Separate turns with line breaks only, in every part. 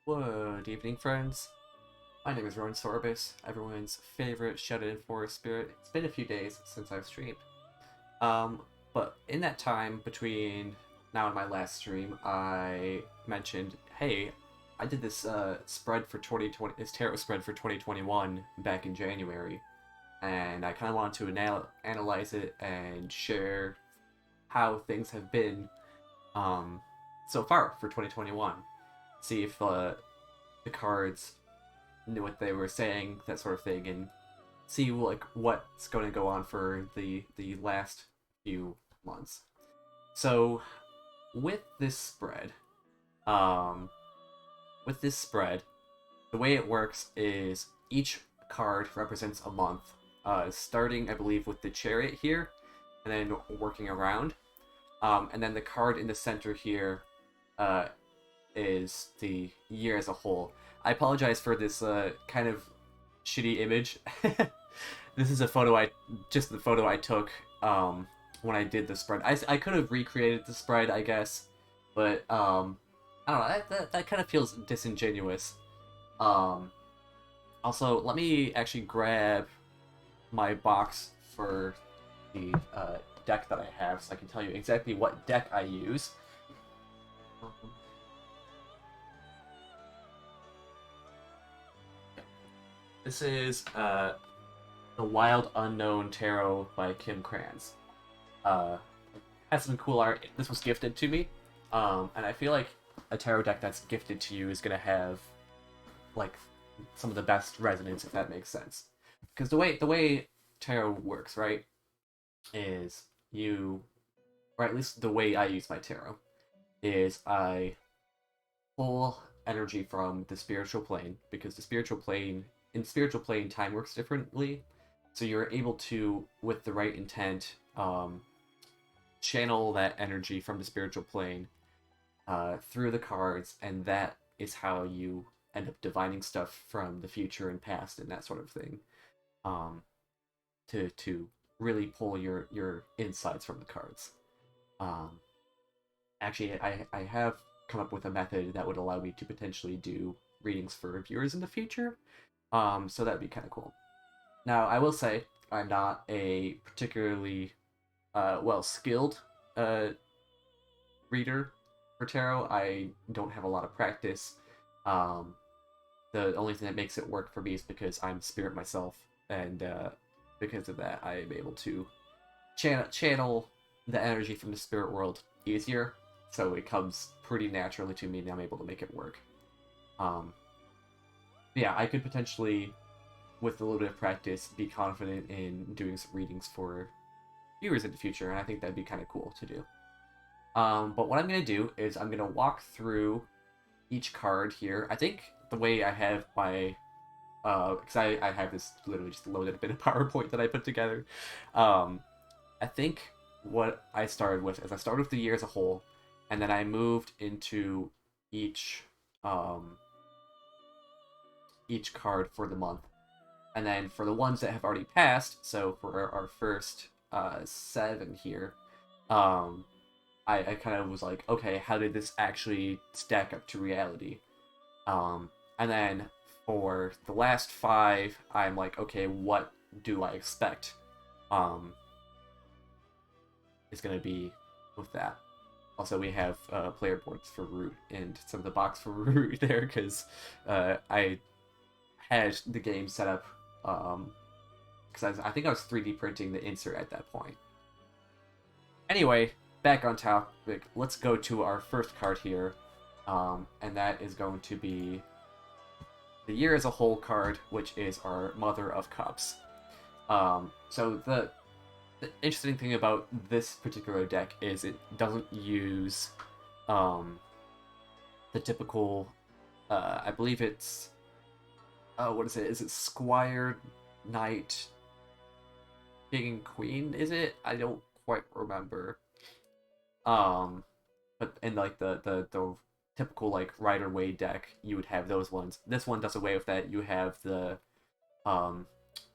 Good evening, friends. My name is Rowan Sorbus, everyone's favorite shut-in forest spirit. It's been a few days since I've streamed. But in that time between now and my last stream, I mentioned, hey, I did this spread for 2020, this tarot spread for 2021 back in January, and I kind of wanted to analyze it and share how things have been so far for 2021. See if the cards knew what they were saying, that sort of thing, and see like what's going to go on for the last few months. So with this spread, um, the way it works is each card represents a month, starting I believe with the Chariot here, and then working around, and then the card in the center here, is the year as a whole. I apologize for this kind of shitty image. This is a photo just the photo I took when I did the spread. I could have recreated the spread, I guess, but I don't know. That kind of feels disingenuous. Also, let me actually grab my box for the deck that I have, so I can tell you exactly what deck I use. This is The Wild Unknown Tarot by Kim Kranz. Has some cool art. This was gifted to me, and I feel like a tarot deck that's gifted to you is gonna have like some of the best resonance, if that makes sense. Because the way tarot works, right, is you, or at least the way I use my tarot, is I pull energy from the spiritual plane, because the spiritual plane, in spiritual plane, time works differently, so you're able to, with the right intent, channel that energy from the spiritual plane through the cards, and that is how you end up divining stuff from the future and past and that sort of thing, to really pull your insights from the cards. Actually, I have come up with a method that would allow me to potentially do readings for viewers in the future. So that'd be kind of cool. Now, I will say I'm not a particularly well skilled reader for tarot. I don't have a lot of practice. The only thing that makes it work for me is because I'm spirit myself, and because of that, I am able to channel the energy from the spirit world easier. So it comes pretty naturally to me, and I'm able to make it work. Yeah, I could potentially, with a little bit of practice, be confident in doing some readings for viewers in the future, and I think that'd be kind of cool to do. But what I'm going to do is I'm going to walk through each card here. I think the way I have my, because I have this literally just loaded up in a PowerPoint that I put together. I think what I started with is I started with the year as a whole, and then I moved into each card for the month. And then for the ones that have already passed, so for our first 7 here, I kind of was like, okay, how did this actually stack up to reality? And then for the last 5, I'm like, okay, what do I expect is going to be with that? Also, we have player boards for Root and some of the box for Root there, because I had the game set up, because I think I was 3D printing the insert at that point. Anyway, back on topic, let's go to our first card here, and that is going to be the year as a whole card, which is our Mother of Cups. So the interesting thing about this particular deck is it doesn't use the typical, I believe it's, what is it? Is it Squire, Knight, King and Queen? Is it? I don't quite remember. But in like the typical like Rider Waite deck, you would have those ones. This one does away with that. You have the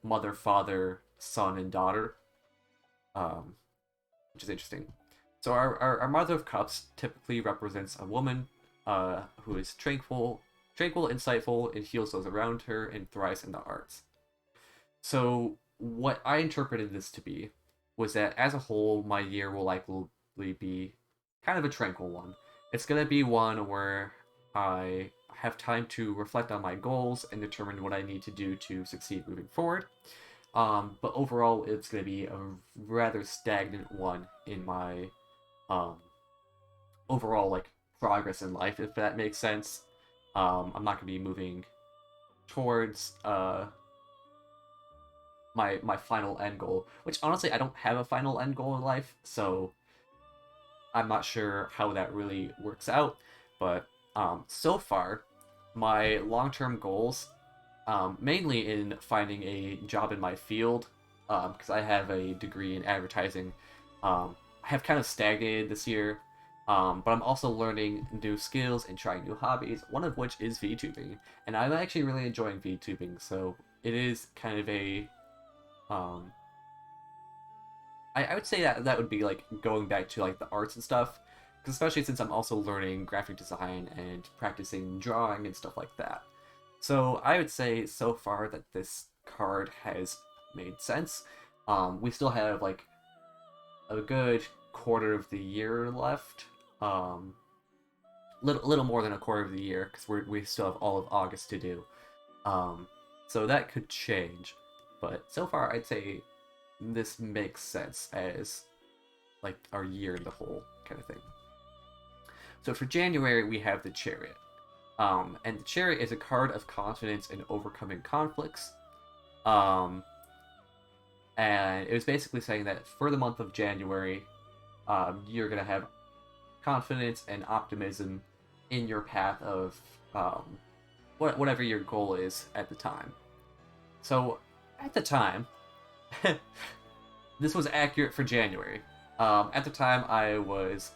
mother, father, son, and daughter, which is interesting. So our Mother of Cups typically represents a woman who is tranquil, tranquil, insightful, and heals those around her, and thrives in the arts. So what I interpreted this to be was that as a whole, my year will likely be kind of a tranquil one. It's gonna be one where I have time to reflect on my goals and determine what I need to do to succeed moving forward. But overall, it's gonna be a rather stagnant one in my um, overall like progress in life, if that makes sense. I'm not gonna be moving towards my final end goal, which honestly I don't have a final end goal in life, so I'm not sure how that really works out. But so far, my long-term goals, mainly in finding a job in my field, because I have a degree in advertising, have kind of stagnated this year. But I'm also learning new skills and trying new hobbies, one of which is VTubing. And I'm actually really enjoying VTubing, so it is kind of a um, I would say that that would be like going back to like the arts and stuff, because especially since I'm also learning graphic design and practicing drawing and stuff like that. So I would say so far that this card has made sense. We still have like a good quarter of the year left. Little more than a quarter of the year because we still have all of August to do. Um, so that could change, but so far I'd say this makes sense as like our year in the whole kind of thing. So for January we have the Chariot, and the Chariot is a card of confidence in overcoming conflicts. Um, and it was basically saying that for the month of January, you're gonna have confidence and optimism in your path of whatever your goal is at the time. So at the time, this was accurate for January. At the time, I was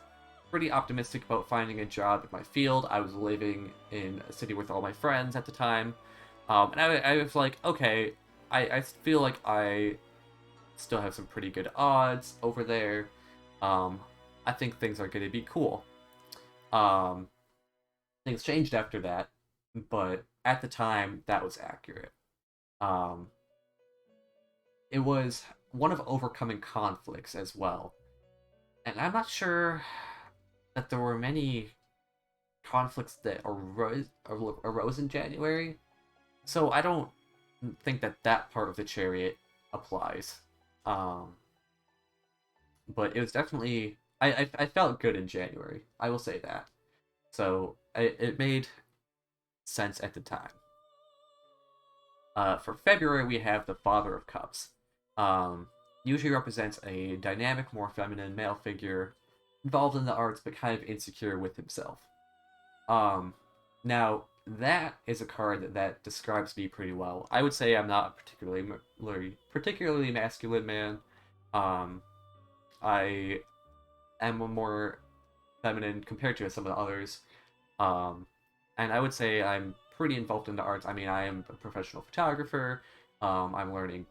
pretty optimistic about finding a job in my field. I was living in a city with all my friends at the time. And I was like, okay, I feel like I still have some pretty good odds over there. Um, I think things are going to be cool. Um, Things changed after that, but at the time, that was accurate. Um, it was one of overcoming conflicts as well. And I'm not sure that there were many conflicts that arose in January, so I don't think that that part of the Chariot applies. Um, but it was definitely I felt good in January. I will say that. So it made sense at the time. For February, we have the Father of Cups. Usually represents a dynamic, more feminine male figure involved in the arts but kind of insecure with himself. Um, Now, that is a card that describes me pretty well. I would say I'm not a particularly masculine man. Um, I am a more feminine compared to some of the others. Um, and I would say I'm pretty involved in the arts. I mean, I am a professional photographer. I'm learning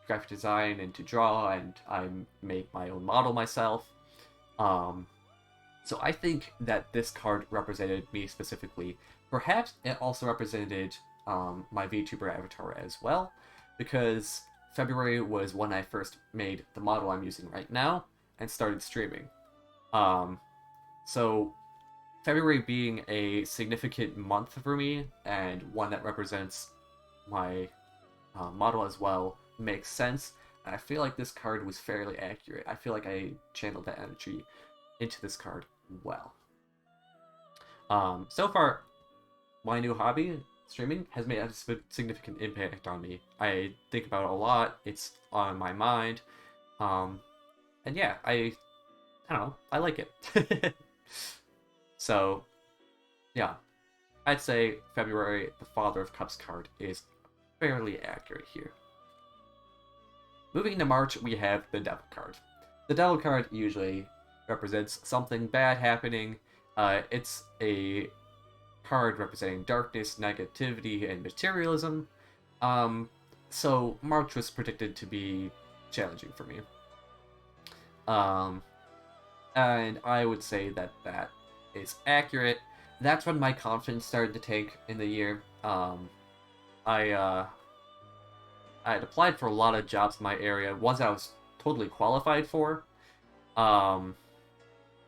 graphic design and to draw, and I make my own model myself. Um, so I think that this card represented me specifically. Perhaps it also represented my VTuber avatar as well, because February was when I first made the model I'm using right now and started streaming. Um, so February being a significant month for me and one that represents my model as well makes sense. And I feel like this card was fairly accurate. I feel like I channeled that energy into this card well. So far, my new hobby, streaming, has made a significant impact on me. I think about it a lot. It's on my mind. And yeah, I don't know. I like it. So, yeah, I'd say February, the Father of Cups card is fairly accurate here. Moving to March, we have the Devil card. The Devil card usually represents something bad happening. It's a card representing darkness, negativity, and materialism. So March was predicted to be challenging for me. And I would say that that is accurate. that's when my confidence started to tank in the year. I I had applied for a lot of jobs in my area, ones I was totally qualified for, um,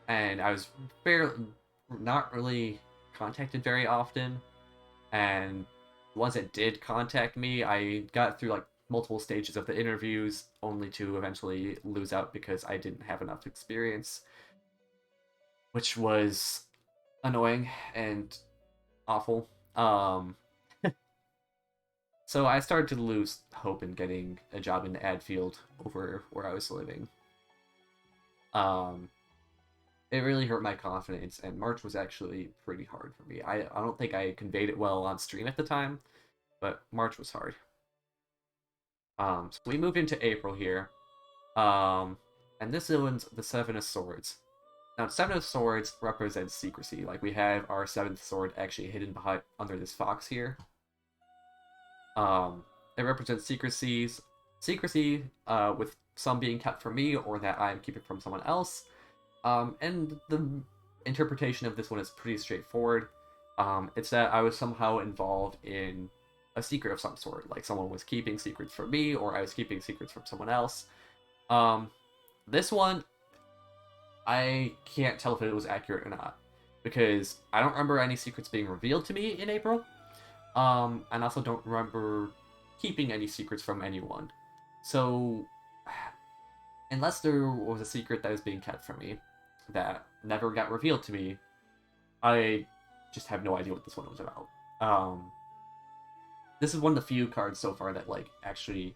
and I was fairly not really contacted very often. And the ones that did contact me, I got through like multiple stages of the interviews, only to eventually lose out because I didn't have enough experience, which was annoying and awful. So I started to lose hope in getting a job in the ad field over where I was living. Um, it really hurt my confidence, and March was actually pretty hard for me. I don't think I conveyed it well on stream at the time, but March was hard. So we moved into April here. And this one's the Seven of Swords. Now, Seven of Swords represents secrecy. Like, we have our seventh sword actually hidden behind under this fox here. It represents secrecy, with some being kept from me or that I'm keeping from someone else. And the interpretation of this one is pretty straightforward. It's that I was somehow involved in a secret of some sort. Like, someone was keeping secrets from me, or I was keeping secrets from someone else. This one, I can't tell if it was accurate or not, because I don't remember any secrets being revealed to me in April. And also don't remember keeping any secrets from anyone. So, unless there was a secret that was being kept from me that never got revealed to me, I just have no idea what this one was about. This is one of the few cards so far that like actually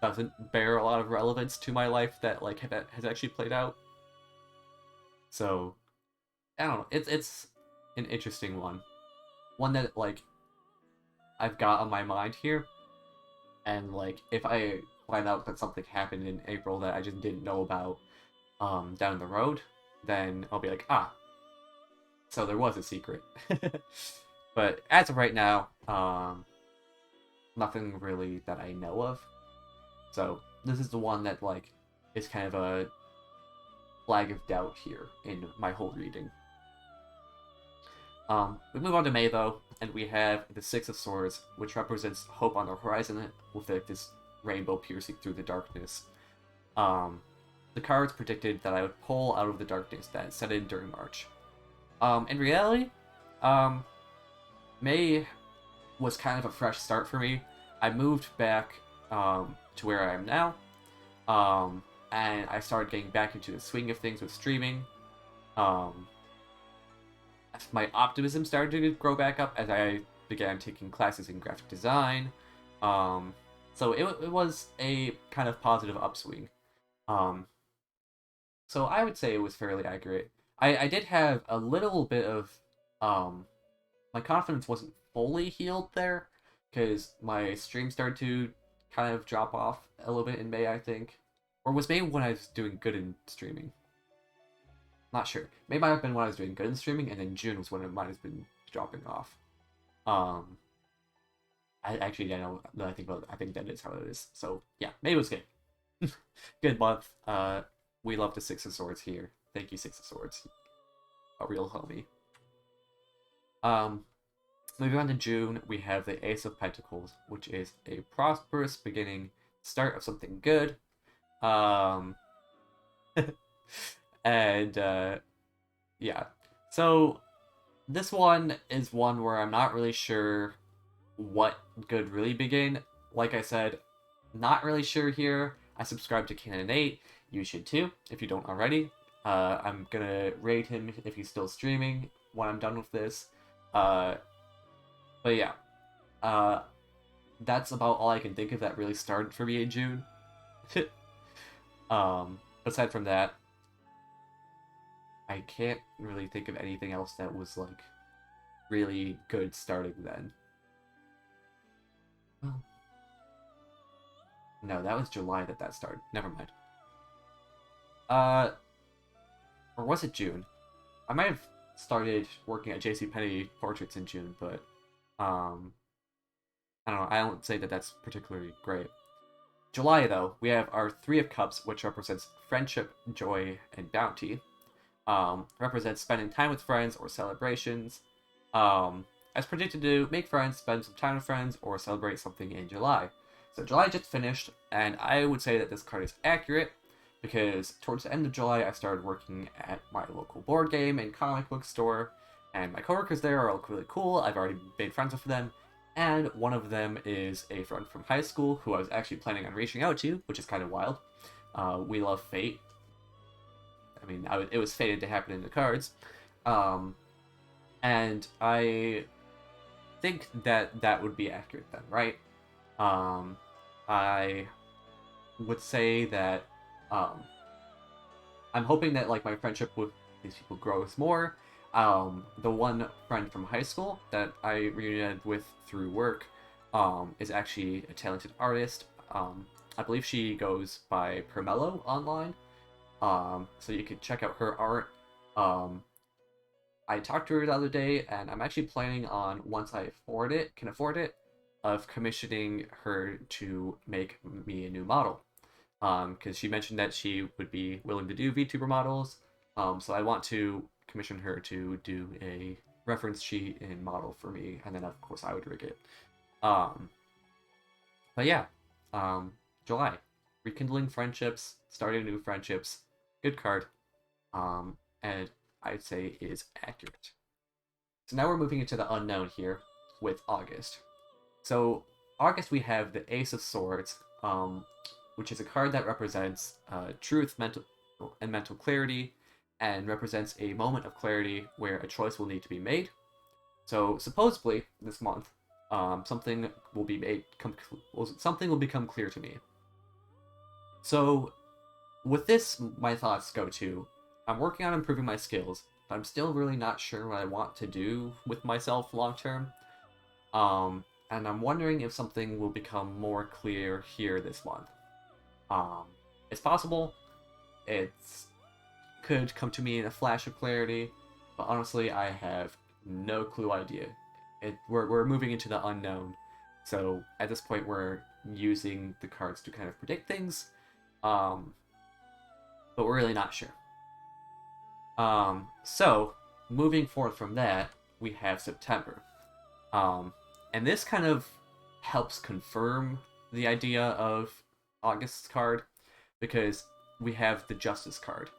doesn't bear a lot of relevance to my life that like has actually played out. So I don't know. It's an interesting one that like I've got on my mind here, and like if I find out that something happened in April that I just didn't know about down the road, then I'll be like, so there was a secret. But as of right now, nothing really that I know of. So this is the one that like is kind of a flag of doubt here in my whole reading. We move on to May though, and we have the Six of Swords, which represents hope on the horizon with like this rainbow piercing through the darkness. The cards predicted that I would pull out of the darkness that set in during March. In reality, May was kind of a fresh start for me. I moved back to where I am now, and I started getting back into the swing of things with streaming. My optimism started to grow back up as I began taking classes in graphic design. So it was a kind of positive upswing. So I would say it was fairly accurate. I did have a little bit of my confidence wasn't fully healed there because my stream started to kind of drop off a little bit in May, I think. Or was May when I was doing good in streaming? Not sure. May might have been when I was doing good in streaming, and then June was when it might have been dropping off. I actually, I know that I think about it, I think that is how it is. So yeah, May was good. Good month. We love the Six of Swords here. Thank you, Six of Swords. A real homie. Moving on to June, we have the Ace of Pentacles, which is a prosperous beginning, start of something good. And yeah. So this one is one where I'm not really sure what good really begin. Like I said, not really sure here. I subscribe to Canon 8. You should too, if you don't already. I'm gonna raid him if he's still streaming when I'm done with this. But yeah. That's about all I can think of that really started for me in June. Aside from that, I can't really think of anything else that was like really good starting then. Well, no, that was July that started. Never mind. Or was it June? I might have started working at JCPenney Portraits in June, but I don't know. I don't say that that's particularly great. July, though, we have our Three of Cups, which represents friendship, joy, and bounty. Represents spending time with friends or celebrations. Um, as predicted to make friends, spend some time with friends, or celebrate something in July. So July just finished, and I would say that this card is accurate because towards the end of July, I started working at my local board game and comic book store, and my coworkers there are all really cool. I've already made friends with them, and one of them is a friend from high school who I was actually planning on reaching out to, which is kind of wild. We love fate. I mean, it was fated to happen in the cards. Um, and I think that that would be accurate then, right? I would say that um, I'm hoping that like my friendship with these people grows more. The one friend from high school that I reunited with through work is actually a talented artist. I believe she goes by Permello online. So you could check out her art. Um, I talked to her the other day, and I'm actually planning on once I can afford it, of commissioning her to make me a new model. Because she mentioned that she would be willing to do VTuber models. So I want to commission her to do a reference sheet and model for me, and then of course I would rig it. Um, but yeah, um, July, rekindling friendships, starting new friendships, good card. And I'd say is accurate. So now we're moving into the unknown here with August. So August we have the Ace of Swords, which is a card that represents truth, mental clarity, and represents a moment of clarity where a choice will need to be made. So supposedly this month, something will be something will become clear to me. So with this, my thoughts go to I'm working on improving my skills, but I'm still really not sure what I want to do with myself long term. And I'm wondering if something will become more clear here this month. Um, it's possible. It could come to me in a flash of clarity, but honestly, I have no clue idea. We're moving into the unknown, so at this point, we're using the cards to kind of predict things, um, but we're really not sure. So moving forward from that, we have September. And this kind of helps confirm the idea of August's card because we have the Justice card.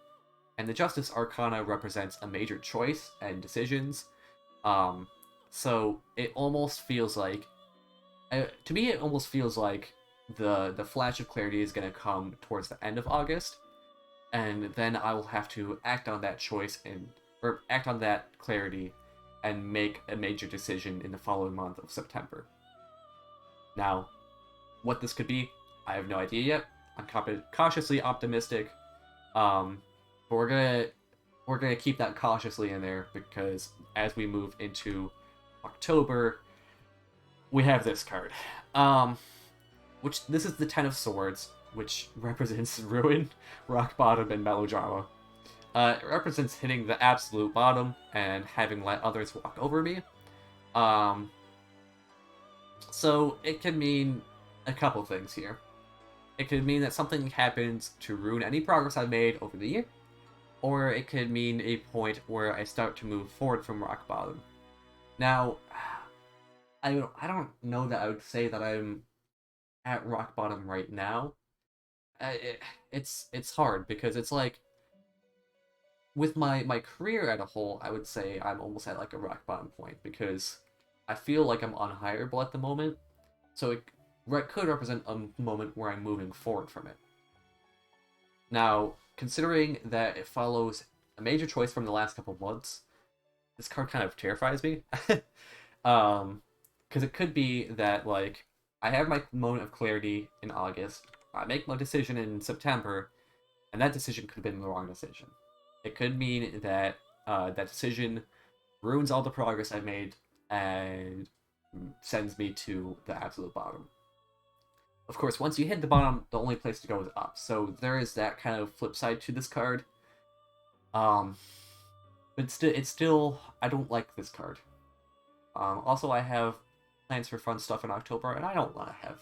And the Justice Arcana represents a major choice and decisions. So it almost feels like, to me, it almost feels like the flash of clarity is going to come towards the end of August, and then I will have to act on that choice or act on that clarity and make a major decision in the following month of September. Now, what this could be, I have no idea yet. I'm cautiously optimistic, but we're gonna keep that cautiously in there because as we move into October, we have this card, which this is the Ten of Swords, which represents ruin, rock bottom, and melodrama. It represents hitting the absolute bottom and having let others walk over me. Um, so it can mean a couple things here. It could mean that something happens to ruin any progress I've made over the year, or it could mean a point where I start to move forward from rock bottom. Now, I don't know that I would say that I'm at rock bottom right now. It's hard because it's like with my career as a whole, I would say I'm almost at like a rock bottom point because I feel like I'm unhireable at the moment. So it could represent a moment where I'm moving forward from it. Now, considering that it follows a major choice from the last couple of months, this card kind of terrifies me. Because it could be that like I have my moment of clarity in August, I make my decision in September, and that decision could have been the wrong decision. It could mean that that decision ruins all the progress I've made and sends me to the absolute bottom. Of course, once you hit the bottom, the only place to go is up. So there is that kind of flip side to this card. Um, but it's still I don't like this card. Also, I have plans for fun stuff in October, and I don't want to have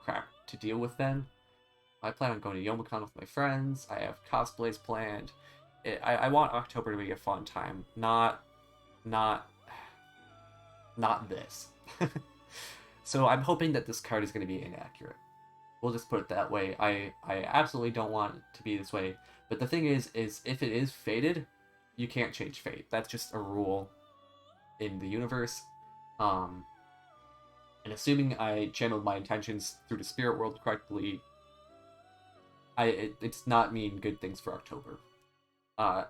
crap to deal with then. I plan on going to Youmacon with my friends. I have cosplays planned. I want October to be a fun time, not not this. So I'm hoping that this card is going to be inaccurate. We'll just put it that way. I absolutely don't want it to be this way. But the thing is if it is fated, you can't change fate. That's just a rule in the universe. Um, and assuming I channeled my intentions through the spirit world correctly, it's not mean good things for October. Uh,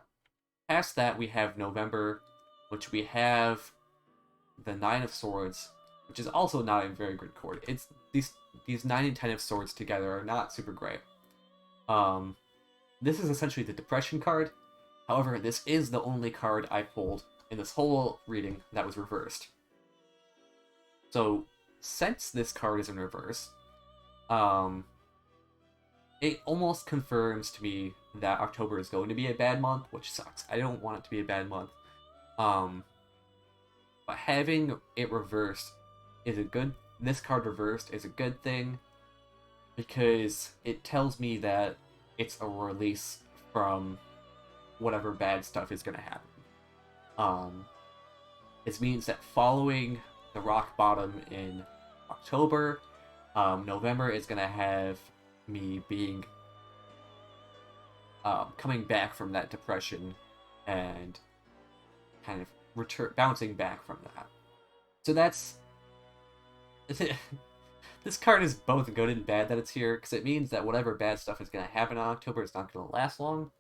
Past that, we have November, which we have the Nine of Swords, which is also not a very good chord. It's these 9 and 10 of Swords together are not super great. This is essentially the Depression card. However, this is the only card I pulled in this whole reading that was reversed. So, since this card is in reverse, it almost confirms to me that October is going to be a bad month, which sucks. I don't want it to be a bad month. But having it reversed is a good... This card reversed is a good thing, because it tells me that it's a release from whatever bad stuff is going to happen. It means that following the rock bottom in October, November is going to have me being coming back from that depression and kind of bouncing back from that. So that's this card is both good and bad that it's here, because it means that whatever bad stuff is going to happen in October is not going to last long.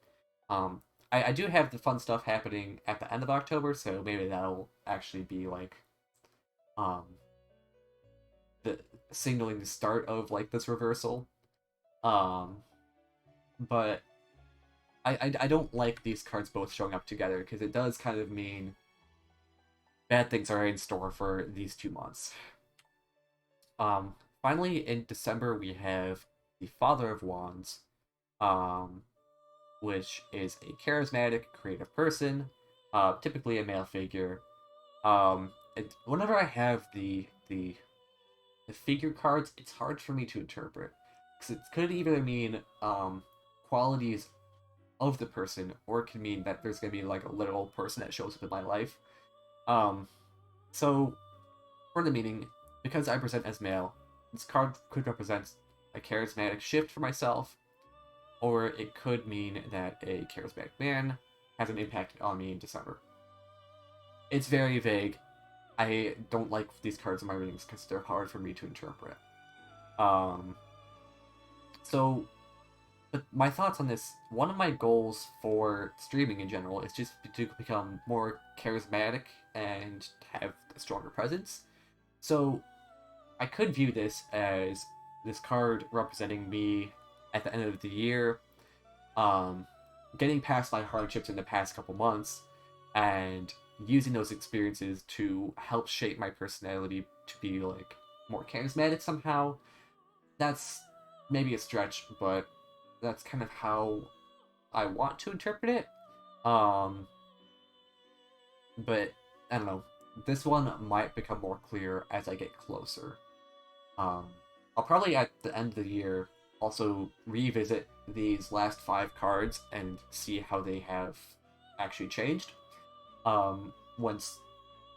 I do have the fun stuff happening at the end of October, so maybe that'll actually be like the signaling the start of like this reversal. But I don't like these cards both showing up together, because it does kind of mean bad things are in store for these 2 months. Finally, in December, we have the Father of Wands, which is a charismatic, creative person, typically a male figure. Whenever I have the figure cards, it's hard for me to interpret, because it could either mean qualities of the person, or it could mean that there's gonna be like a literal person that shows up in my life. So for the meaning, because I present as male, this card could represent a charismatic shift for myself, or it could mean that a charismatic man has an impact on me in December. It's very vague. I don't like these cards in my readings because they're hard for me to interpret. But my thoughts on this, one of my goals for streaming in general is just to become more charismatic and have a stronger presence. So I could view this as this card representing me at the end of the year, getting past my hardships in the past couple months, and using those experiences to help shape my personality to be like more charismatic somehow. That's maybe a stretch, but that's kind of how I want to interpret it. But I don't know. This one might become more clear as I get closer. I'll probably at the end of the year also revisit these last 5 cards and see how they have actually changed. Once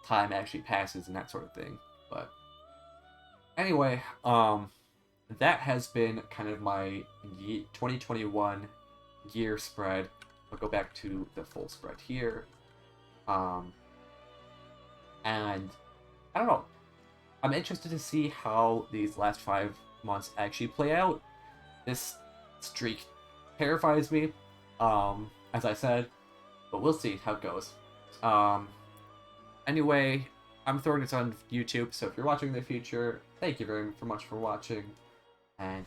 time actually passes and that sort of thing. But anyway, that has been kind of my 2021 year spread. I'll go back to the full spread here. And I don't know. I'm interested to see how these last 5 months actually play out. This streak terrifies me, as I said, but we'll see how it goes. Anyway, I'm throwing this on YouTube, so if you're watching in the future, thank you very much for watching, and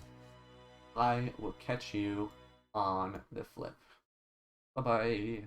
I will catch you on the flip. Bye-bye.